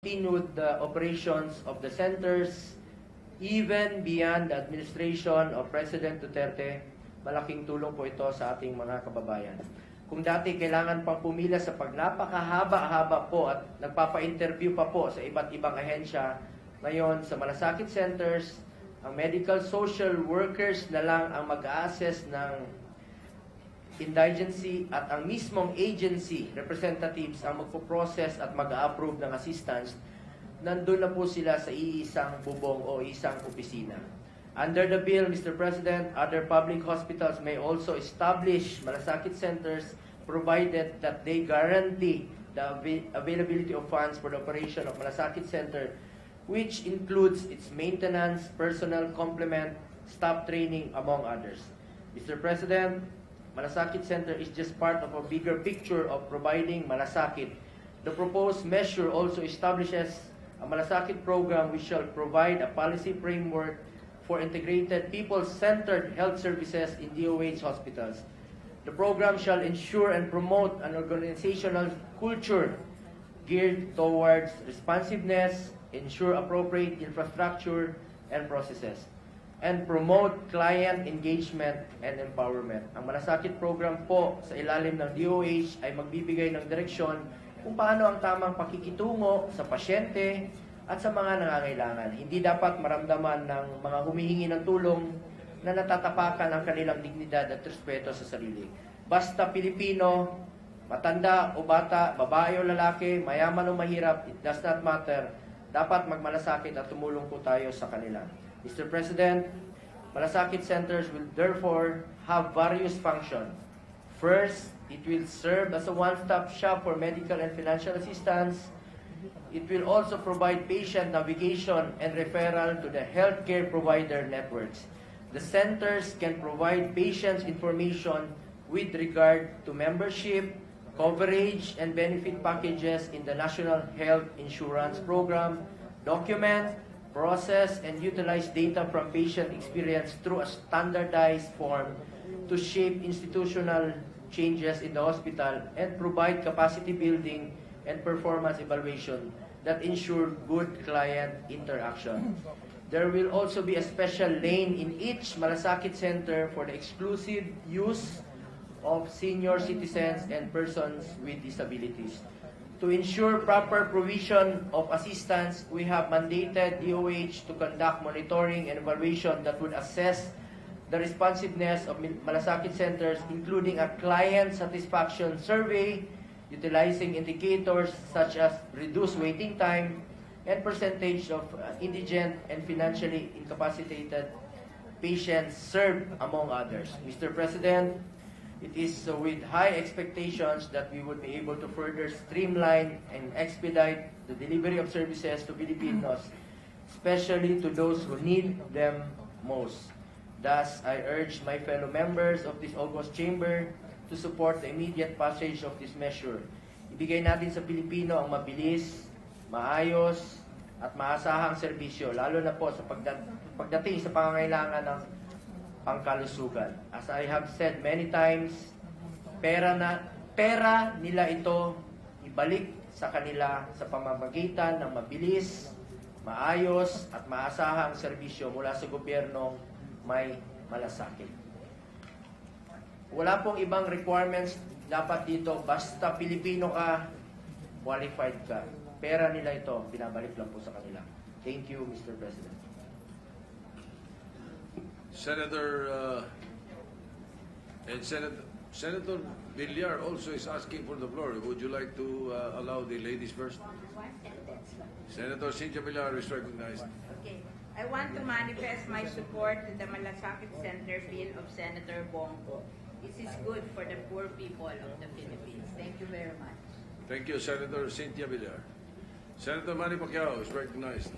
continued the operations of the centers even beyond the administration of President Duterte. Malaking tulong po ito sa ating mga kababayan. Kung dati kailangan pang pumila sa napakahaba-haba po at nagpapa-interview pa po sa iba't ibang ahensya, ngayon sa Malasakit centers, ang medical social workers na lang ang mag-a-assess ng indigency at ang mismong agency representatives ang magpo-process at mag-approve ng assistance. Nandun na po sila sa iisang bubong o isang opisina. Under the bill, Mr. President, other public hospitals may also establish Malasakit centers provided that they guarantee the availability of funds for the operation of Malasakit Center, which includes its maintenance, personnel complement, staff training, among others. Mr. President, Malasakit Center is just part of a bigger picture of providing Malasakit. The proposed measure also establishes a Malasakit program which shall provide a policy framework for integrated people-centered health services in DOH hospitals. The program shall ensure and promote an organizational culture geared towards responsiveness, ensure appropriate infrastructure and processes, and promote client engagement and empowerment. Ang Malasakit program po sa ilalim ng DOH ay magbibigay ng direksyon kung paano ang tamang pakikitungo sa pasyente at sa mga nangangailangan. Hindi dapat maramdaman ng mga humihingi ng tulong na natatapakan ang kanilang dignidad at respeto sa sarili. Basta Pilipino, matanda o bata, babae o lalaki, mayaman o mahirap, it does not matter. Dapat magmalasakit at tumulong po tayo sa kanila. Mr. President, Malasakit centers will therefore have various functions. First, it will serve as a one-stop shop for medical and financial assistance. It will also provide patient navigation and referral to the healthcare provider networks. The centers can provide patients information with regard to membership, coverage, and benefit packages in the National Health Insurance Program, document, process, and utilize data from patient experience through a standardized form to shape institutional changes in the hospital and provide capacity building and performance evaluation that ensure good client interaction. There will also be a special lane in each Malasakit center for the exclusive use of senior citizens and persons with disabilities. To ensure proper provision of assistance, we have mandated DOH to conduct monitoring and evaluation that would assess the responsiveness of Malasakit centers, including a client satisfaction survey, utilizing indicators such as reduced waiting time and percentage of indigent and financially incapacitated patients served, among others. Mr. President, it is with high expectations that we would be able to further streamline and expedite the delivery of services to Filipinos, especially to those who need them most. Thus, I urge my fellow members of this august chamber to support the immediate passage of this measure. Ibigay natin sa Pilipino ang mabilis, maayos, at maasahang serbisyo, lalo na po sa pagdating sa pangangailangan ng pangkalusugan. As I have said many times, pera nila ito ibalik sa kanila sa pamamagitan ng mabilis, maayos at maasahang serbisyo mula sa gobyernong may malasakit. Wala pong ibang requirements dapat dito, basta Pilipino ka, qualified ka. Pera nila ito, binabalik lang po sa kanila. Thank you, Mr. President. Senator Villar also is asking for the floor. Would you like to allow the ladies first? Senator Cynthia Villar is recognized. Okay. I want to manifest my support to the Malasakit Center bill of Senator Bong. This is good for the poor people of the Philippines. Thank you very much. Thank you, Senator Cynthia Villar. Senator Manny Pacquiao is recognized.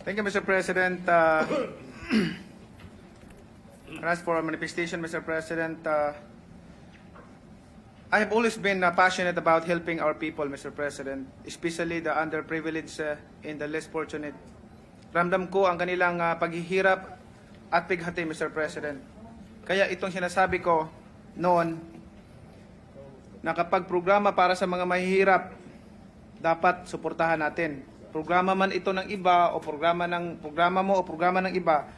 Thank you, Mr. President. As for a manifestation, Mr. President, I have always been passionate about helping our people, Mr. President, especially the underprivileged and the less fortunate. Ramdam ko ang kanilang paghihirap at pighati, Mr. President. Kaya itong sinasabi ko noon na kapag programa para sa mga mahihirap, dapat suportahan natin. programa man ito ng iba o programa mo o programa ng iba,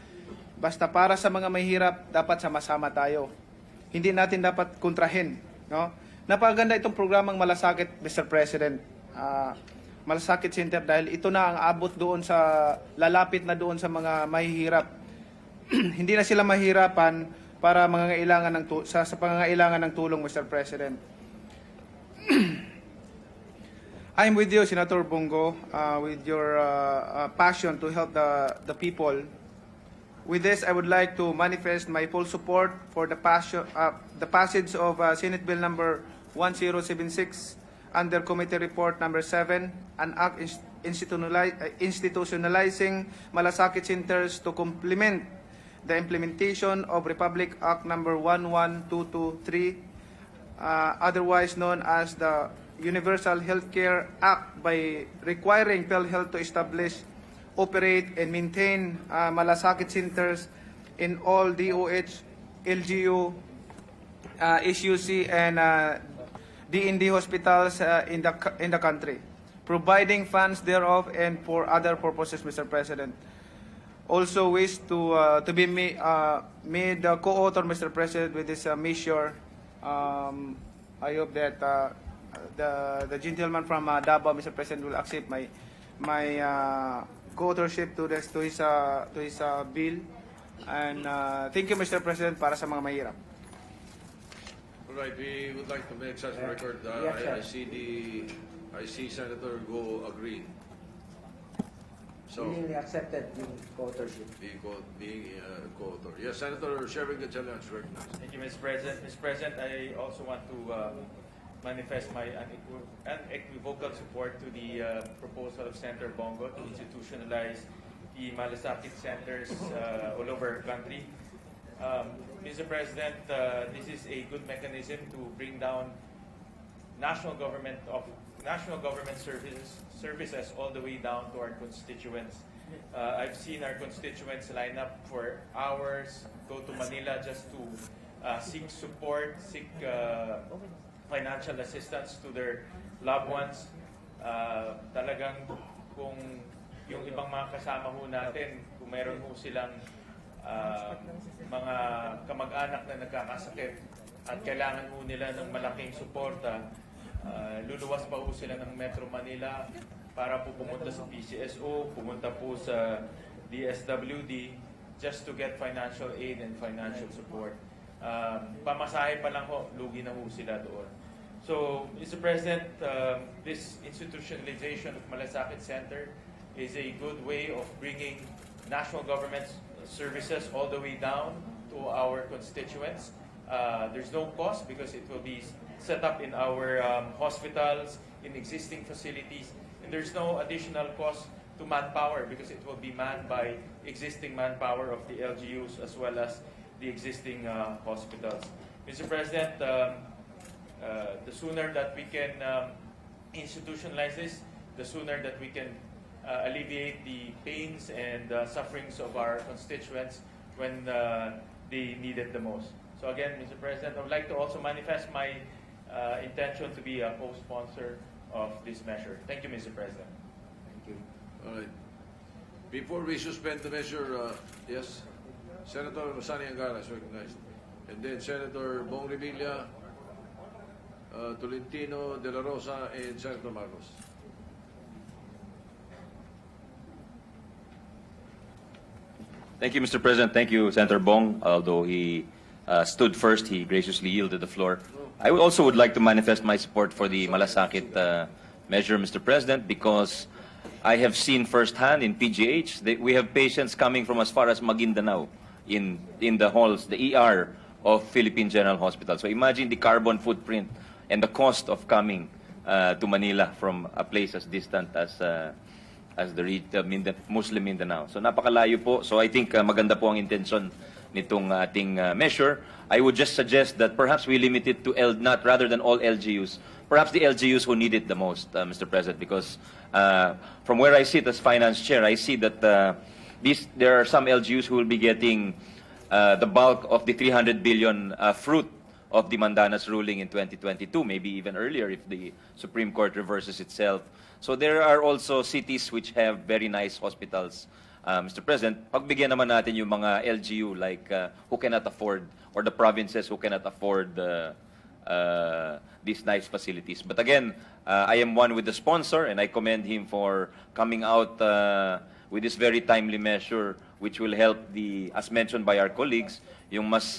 basta para sa mga mahihirap, dapat sama-sama tayo. Hindi natin dapat kontrahin, no? Napakaganda itong programang Malasakit, Mr. President. Malasakit Center dahil ito na ang abot doon sa lalapit na doon sa mga mahihirap. Hindi na sila mahirapan para sa pangangailangan ng tulong, Mr. President. I'm with you, Senator Bongo, with your passion to help the people. With this, I would like to manifest my full support for the passage of Senate Bill number 1076 under Committee Report number 7, an act institutionalizing Malasakit centers to complement the implementation of Republic Act number 11223, otherwise known as the Universal Healthcare Act, by requiring PhilHealth to establish, operate, and maintain Malasakit centers in all DOH, LGU, SUC, and D&D hospitals in the country, providing funds thereof and for other purposes, Mr. President. Also wish to be made co-author, Mr. President, with this measure. I hope that the gentleman from Davao, Mr. President, will accept my co-authorship to his bill. And thank you, Mr. President, para sa mga mahirap. All right, we would like to make such a record. Yes, sir. I see Senator Go agree. So, Willingly accepted yung co-authorship. being co-author. Yes, Senator Sherwin Gatchalian is recognized. Thank you, Mr. President. Mr. President, I also want to manifest my unequivocal support to the proposal of Senator Bongo to institutionalize the Malasakit centers all over the country. Mr. President, this is a good mechanism to bring down national government services all the way down to our constituents. I've seen our constituents line up for hours, go to Manila just to seek support, seek financial assistance to their loved ones. Talagang kung yung ibang mga kasama ho natin, kung meron ho silang mga kamag-anak na nagkakasakit at kailangan ho nila ng malaking suporta, luluwas pa ho sila ng Metro Manila para po pumunta sa PCSO, pumunta po sa DSWD just to get financial aid and financial support. Pamasahe pa lang ho, lugi na ho sila doon. So, Mr. President, this institutionalization of Malasakit Center is a good way of bringing national government services all the way down to our constituents. There's no cost because it will be set up in our hospitals, in existing facilities, and there's no additional cost to manpower because it will be manned by existing manpower of the LGUs as well as the existing hospitals. Mr. President, the sooner that we can institutionalize this, the sooner that we can alleviate the pains and sufferings of our constituents when they need it the most. So again, Mr. President, I would like to also manifest my intention to be a co-sponsor of this measure. Thank you, Mr. President. Thank you. All right. Before we suspend the measure, yes, Senator Sani Angara is recognized. And then Senator Bong Revilla, Tolentino, De La Rosa, and Senator Marcos. Thank you, Mr. President. Thank you, Senator Bong. Although he stood first, he graciously yielded the floor. I also would like to manifest my support for the Malasakit measure, Mr. President, because I have seen firsthand in PGH that we have patients coming from as far as Maguindanao in the halls, the ER of Philippine General Hospital. So imagine the carbon footprint and the cost of coming to Manila from a place as distant as the Muslim Mindanao. So napakalayo po. So I think maganda po ang intention nitong ating measure. I would just suggest that perhaps we limit it to LNAT rather than all LGUs. Perhaps the LGUs who need it the most, Mr. President, because from where I sit as finance chair, I see that there are some LGUs who will be getting the bulk of the 300 billion fruit of the Mandanas ruling in 2022, maybe even earlier if the Supreme Court reverses itself. So there are also cities which have very nice hospitals. Mr. President, pagbigyan naman natin yung mga LGU like who cannot afford, or the provinces who cannot afford these nice facilities. But again, I am one with the sponsor, and I commend him for coming out with this very timely measure, which will help the, as mentioned by our colleagues, yung mas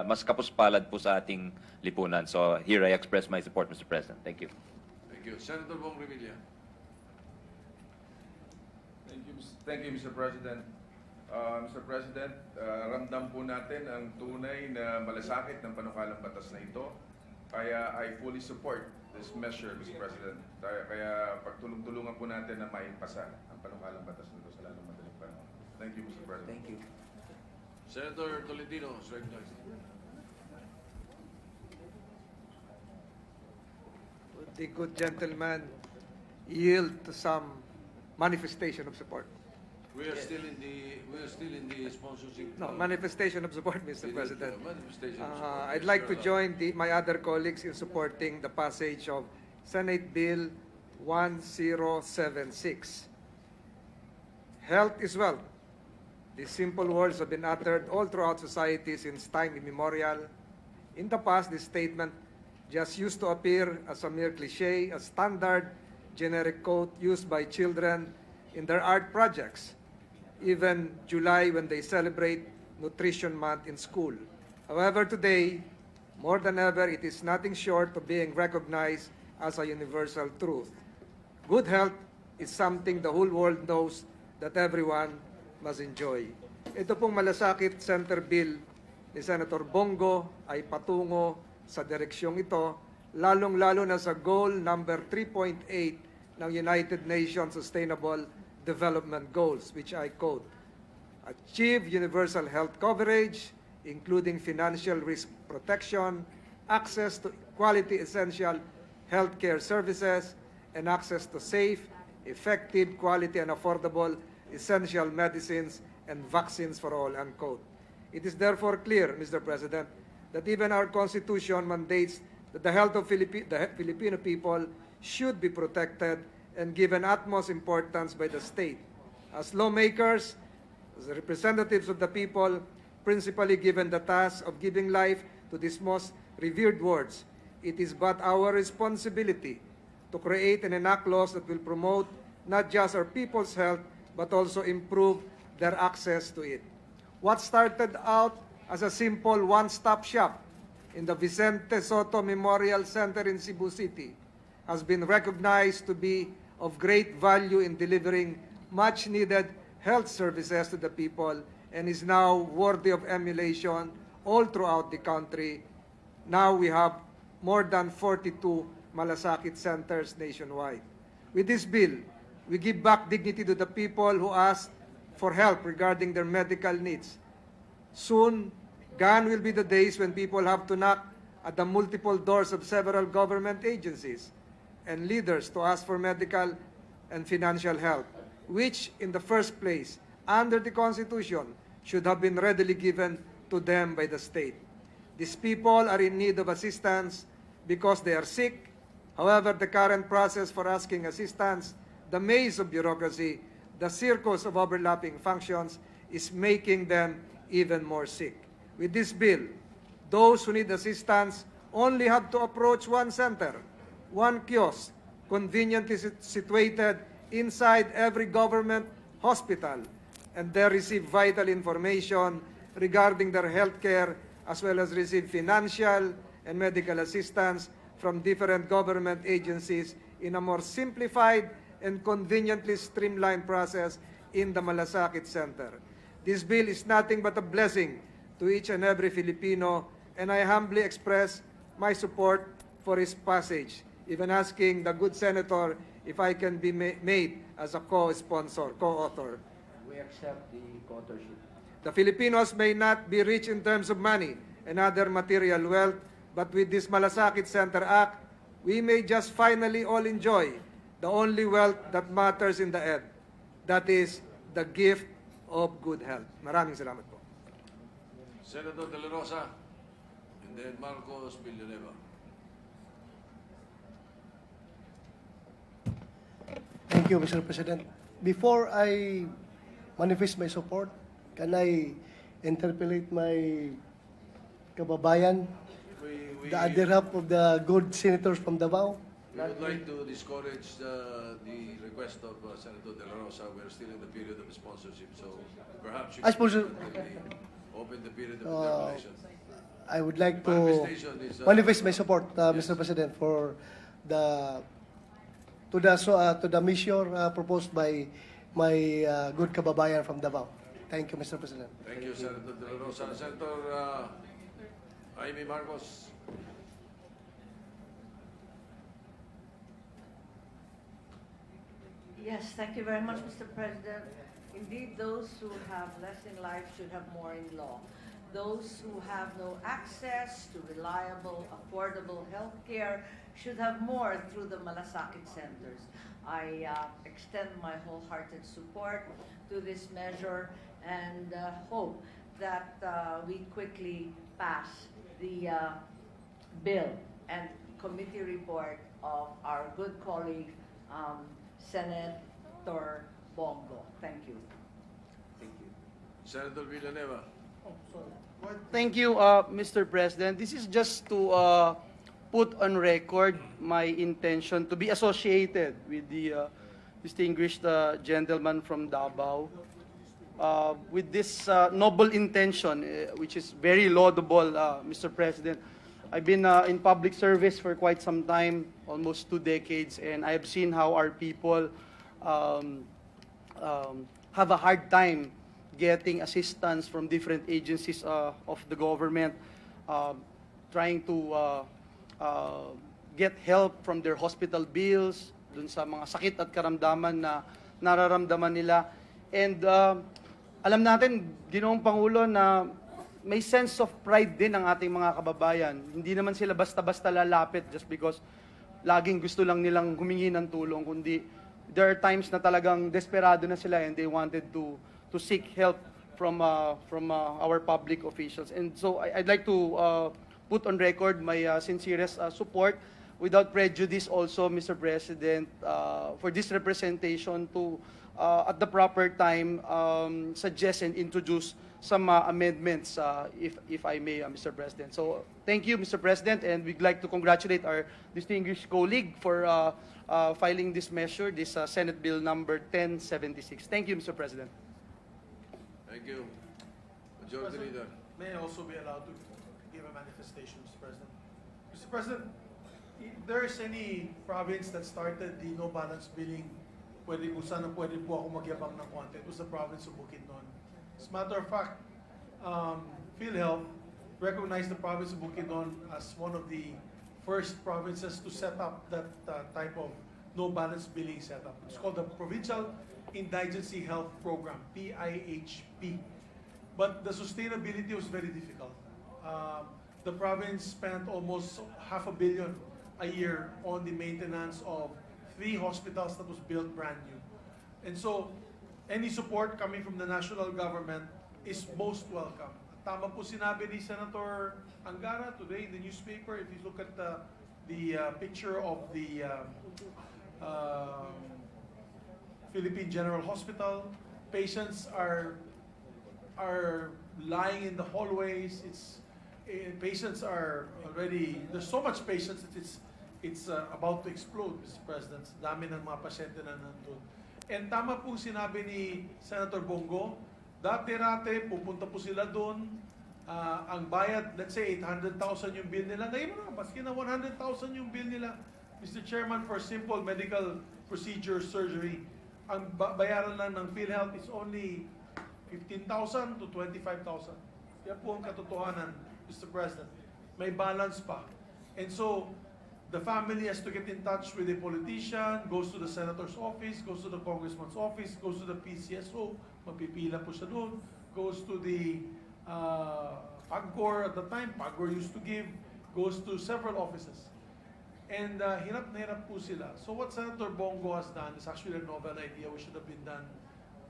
mas kapos-palad po sa ating lipunan. So here I express my support, Mr. President. Thank you. Thank you. Senator Bong Revilla. Thank you, Mr. President. Mr. President, ramdam po natin ang tunay na malasakit ng panukalang batas na ito. Kaya I fully support this measure, Mr. President. Kaya pagtulong-tulungan po natin na maipasa ang panukalang batas na ito sa lalong madaling panahon. Thank you, Mr. President. Thank you. Senator Tolentino is recognized. Would the good gentleman yield to some manifestation of support? We are still in the sponsorship. No, manifestation of support, Mr. President. Manifestation of support. I'd like to join my other colleagues in supporting the passage of Senate Bill 1076. Health is wealth. These simple words have been uttered all throughout society since time immemorial. In the past, this statement just used to appear as a mere cliche, a standard generic quote used by children in their art projects, even July when they celebrate Nutrition Month in school. However, today, more than ever, it is nothing short of being recognized as a universal truth. Good health is something the whole world knows that everyone must enjoy. Ito pong Malasakit Center Bill ni Senator Bongo ay patungo sa direksyong ito, lalong-lalo na sa goal number 3.8 ng United Nations Sustainable Development Goals, which I quote, achieve universal health coverage, including financial risk protection, access to quality essential healthcare services, and access to safe, effective, quality, and affordable essential medicines and vaccines for all, unquote. It is therefore clear, Mr. President, that even our Constitution mandates that the health of the Filipino people should be protected and given utmost importance by the state. As lawmakers, as representatives of the people, principally given the task of giving life to these most revered words, it is but our responsibility to create and enact laws that will promote not just our people's health, but also improve their access to it. What started out as a simple one-stop shop in the Vicente Soto Memorial Center in Cebu City has been recognized to be of great value in delivering much-needed health services to the people and is now worthy of emulation all throughout the country. Now we have more than 42 Malasakit centers nationwide. With this bill, we give back dignity to the people who ask for help regarding their medical needs. Soon, gone will be the days when people have to knock at the multiple doors of several government agencies and leaders to ask for medical and financial help, which in the first place, under the Constitution, should have been readily given to them by the state. These people are in need of assistance because they are sick. However, the current process for asking assistance, the maze of bureaucracy, the circus of overlapping functions is making them even more sick. With this bill, those who need assistance only have to approach one center, one kiosk, conveniently situated inside every government hospital, and they receive vital information regarding their health care, as well as receive financial and medical assistance from different government agencies in a more simplified and conveniently streamlined process in the Malasakit Center. This bill is nothing but a blessing to each and every Filipino, and I humbly express my support for its passage, even asking the good senator if I can be made as a co-sponsor, co-author. We accept the co-authorship. The Filipinos may not be rich in terms of money and other material wealth, but with this Malasakit Center Act, we may just finally all enjoy the only wealth that matters in the end. That is the gift of good health. Maraming salamat po. Senator De La Rosa, and then Marcos Villanueva. Thank you, Mr. President. Before I manifest my support, can I interpolate my kababayan, We the other half of the good senators from Davao? would like to discourage the request of Senator De La Rosa. We're still in the period of sponsorship, so perhaps you I can suppose- open the period of interpolation. I would like to Manifestation is, manifest my support, yes. Mr. President, for the to the measure proposed by my good kababayan from Davao. Thank you, Mr. President. Thank you, Senator De La Rosa. Senator Jaime Marcos. Yes, thank you very much, Mr. President. Indeed, those who have less in life should have more in law. Those who have no access to reliable, affordable health care should have more through the Malasakit centers. I extend my wholehearted support to this measure and hope that we quickly pass the bill and committee report of our good colleague, Senator Bongo. Thank you. Senator Villanueva. Thank you, Mr. President. This is just to put on record my intention to be associated with the distinguished gentleman from Davao with this noble intention, which is very laudable, Mr. President. I've been in public service for quite some time, almost 2 decades, and I have seen how our people have a hard time getting assistance from different agencies of the government, trying to get help from their hospital bills, dun sa mga sakit at karamdaman na nararamdaman nila. And alam natin, Ginoong Pangulo, na may sense of pride din ang ating mga kababayan. Hindi naman sila basta-basta lalapit just because laging gusto lang nilang humingi ng tulong, kundi there are times na talagang desperado na sila and they wanted to seek help from our public officials. And so I'd like to put on record my sincerest support without prejudice also, Mr. President, for this representation to, at the proper time, suggest and introduce some amendments, if I may, Mr. President. So thank you, Mr. President, and we'd like to congratulate our distinguished colleague for filing this measure, this Senate Bill number 1076. Thank you, Mr. President. Thank you. Majority Leader. May I also be allowed to give a manifestation, Mr. President? Mr. President, if there is any province that started the no balance billing, pwede po ako magyabang ng konti. It was the province of Bukidnon. As a matter of fact, PhilHealth recognized the province of Bukidnon as one of the first provinces to set up that type of no balance billing setup. It's called the Provincial Indigency Health Program, PIHP. But the sustainability was very difficult. The province spent almost $500 million a year on the maintenance of 3 hospitals that was built brand new. And so, any support coming from the national government is most welcome. Tama po sinabi ni Senator Angara today in the newspaper. If you look at the picture of the Philippine General Hospital, patients are lying in the hallways. Patients are already, there's so much patients that it's about to explode, Mr. President. Dami ng mga pasyente na nandun. And tama po sinabi ni Senator Bongo, dati-rate, pupunta po sila doon. Ang bayad, let's say 800,000 yung bill nila. Ngayon na, baski na 100,000 yung bill nila. Mr. Chairman, for simple medical procedure surgery, ang bayaran lang ng PhilHealth is only 15,000 to 25,000. Yan po ang katotohanan, Mr. President. May balance pa. And so, the family has to get in touch with the politician, goes to the senator's office, goes to the congressman's office, goes to the PCSO, mapipila po siya doon, goes to the PAGCOR at the time, PAGCOR used to give, goes to several offices. And hirap na hirap po sila. So what Senator Bongo has done is actually a novel idea which should have been done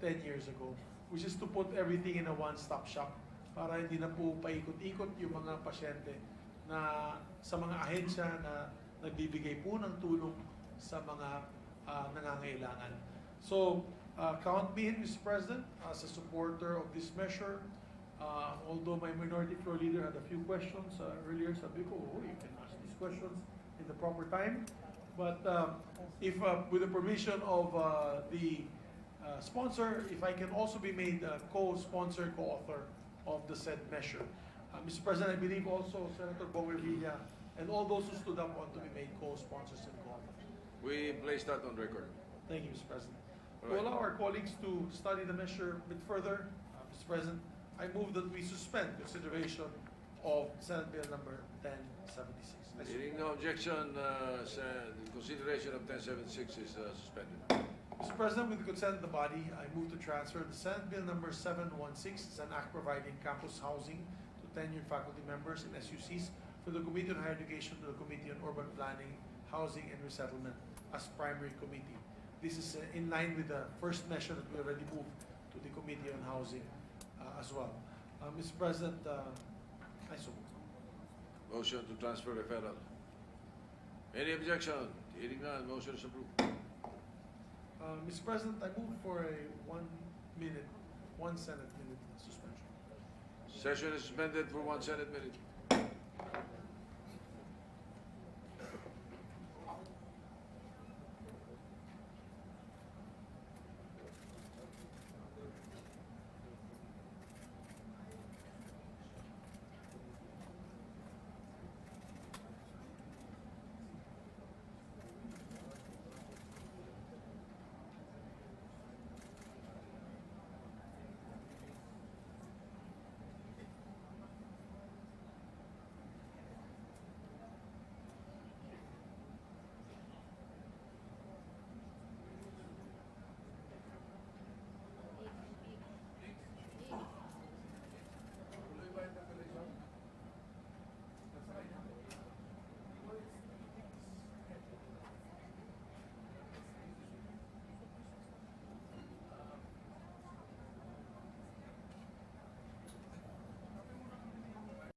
10 years ago, which is to put everything in a one-stop shop para hindi na po paikot-ikot yung mga pasyente na sa mga ahensya na nagbibigay po ng tulong sa mga nangangailangan. So, count me in, Mr. President, as a supporter of this measure. Although my minority floor leader had a few questions earlier, sabi ko, oh, you can ask these questions in the proper time. But if, with the permission of the sponsor, if I can also be made co-sponsor, co-author of the said measure. Mr. President, I believe also Senator Bong and all those who stood up want to be made co-sponsors and co-authors. We place that on record. Thank you, Mr. President. All right. To allow our colleagues to study the measure a bit further, Mr. President, I move that we suspend consideration of Senate Bill number 1076. Hearing no objection, the consideration of 1076 is suspended. Mr. President, with the consent of the body, I move to transfer the Senate Bill number 716, it's an act providing campus housing to tenured faculty members in SUCs, from the Committee on Higher Education to the Committee on Urban Planning, Housing and Resettlement as primary committee. This is in line with the first measure that we already moved to the Committee on Housing as well. Mr. President, I so move. Motion to transfer referral. Any objection? Hearing none, motion is approved. Mr. President, I move for a 1 Senate minute suspension. Session is suspended for 1 Senate minute.